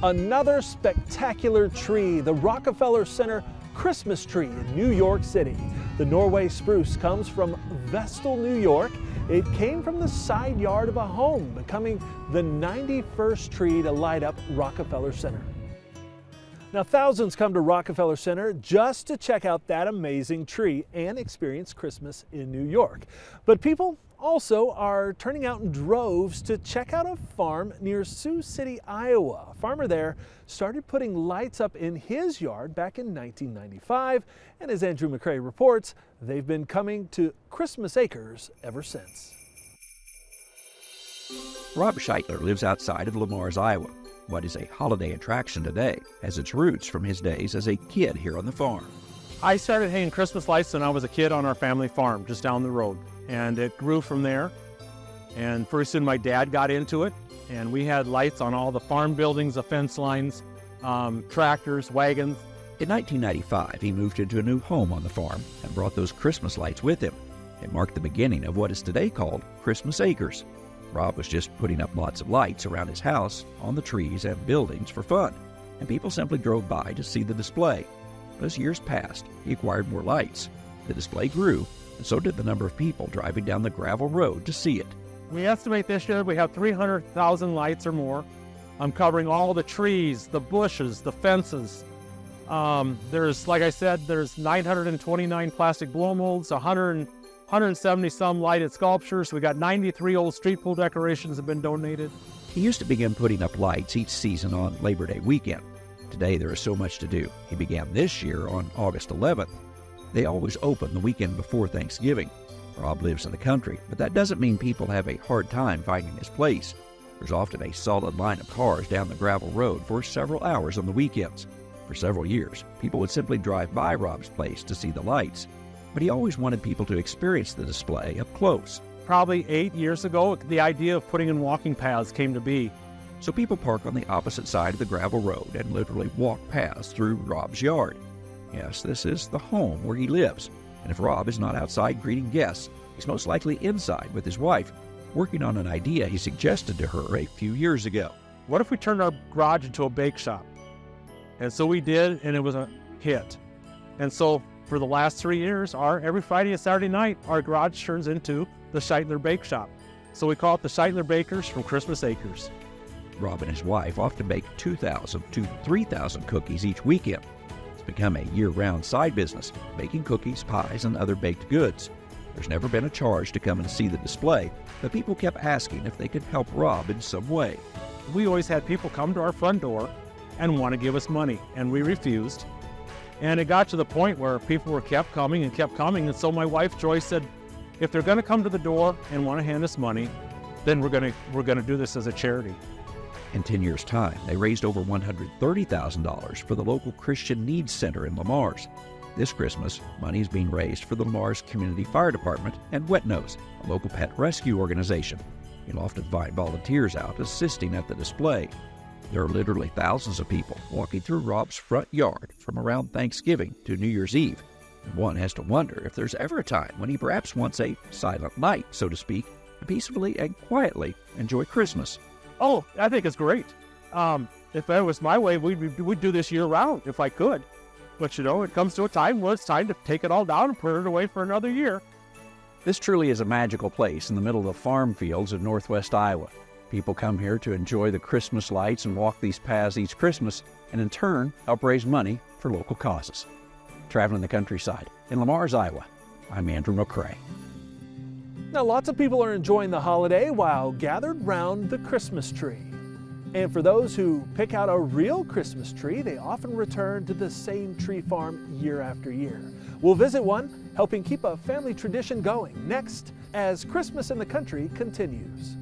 Another spectacular tree, the Rockefeller Center Christmas tree in New York City. The Norway spruce comes from Vestal, New York. It came from the side yard of a home, becoming the 91st tree to light up Rockefeller Center. Now, thousands come to Rockefeller Center just to check out that amazing tree and experience Christmas in New York. But people also are turning out in droves to check out a farm near Sioux City, Iowa. A farmer there started putting lights up in his yard back in 1995, and as Andrew McCrae reports, they've been coming to Christmas Acres ever since. Rob Scheitler lives outside of Le Mars, Iowa. What is a holiday attraction today has its roots from his days as a kid here on the farm. I started hanging Christmas lights when I was a kid on our family farm just down the road, and it grew from there. And pretty soon my dad got into it, and we had lights on all the farm buildings, the fence lines, tractors, wagons. In 1995, he moved into a new home on the farm and brought those Christmas lights with him. It marked the beginning of what is today called Christmas Acres. Rob was just putting up lots of lights around his house, on the trees and buildings for fun, and people simply drove by to see the display. But as years passed, he acquired more lights. The display grew, and so did the number of people driving down the gravel road to see it. We estimate this year we have 300,000 lights or more. I'm covering all the trees, the bushes, the fences. There's, like I said, there's 929 plastic blow molds, 170 some lighted sculptures. We got 93 old street pole decorations have been donated. He used to begin putting up lights each season on Labor Day weekend. Today there is so much to do. He began this year on August 11th. They always open the weekend before Thanksgiving. Rob lives in the country, but that doesn't mean people have a hard time finding his place. There's often a solid line of cars down the gravel road for several hours on the weekends. For several years, people would simply drive by Rob's place to see the lights, but he always wanted people to experience the display up close. Probably 8 years ago, the idea of putting in walking paths came to be. So people park on the opposite side of the gravel road and literally walk paths through Rob's yard. Yes, this is the home where he lives, and if Rob is not outside greeting guests, he's most likely inside with his wife, working on an idea he suggested to her a few years ago. What if we turned our garage into a bake shop? And so we did, and it was a hit. And so for the last 3 years, every Friday and Saturday night, our garage turns into the Scheitler Bake Shop. So we call it the Scheitler Bakers from Christmas Acres. Rob and his wife often bake 2,000 to 3,000 cookies each weekend. It's become a year-round side business, baking cookies, pies, and other baked goods. There's never been a charge to come and see the display, but people kept asking if they could help Rob in some way. We always had people come to our front door and want to give us money, and we refused. And it got to the point where people kept coming, and so my wife Joyce said, if they're going to come to the door and want to hand us money, then we're going to do this as a charity. In 10 years' time, they raised over $130,000 for the local Christian Needs Center in Le Mars. This Christmas, money is being raised for the Le Mars Community Fire Department and Wet Nose, a local pet rescue organization. You'll often find volunteers out assisting at the display. There are literally thousands of people walking through Rob's front yard from around Thanksgiving to New Year's Eve. And one has to wonder if there's ever a time when he perhaps wants a silent night, so to speak, to peacefully and quietly enjoy Christmas. Oh, I think it's great. If that was my way, we'd do this year-round if I could. But, it comes to a time where it's time to take it all down and put it away for another year. This truly is a magical place in the middle of the farm fields of northwest Iowa. People come here to enjoy the Christmas lights and walk these paths each Christmas, and in turn, help raise money for local causes. Traveling the countryside in Le Mars, Iowa, I'm Andrew McCrae. Now, lots of people are enjoying the holiday while gathered round the Christmas tree. And for those who pick out a real Christmas tree, they often return to the same tree farm year after year. We'll visit one, helping keep a family tradition going next as Christmas in the Country continues.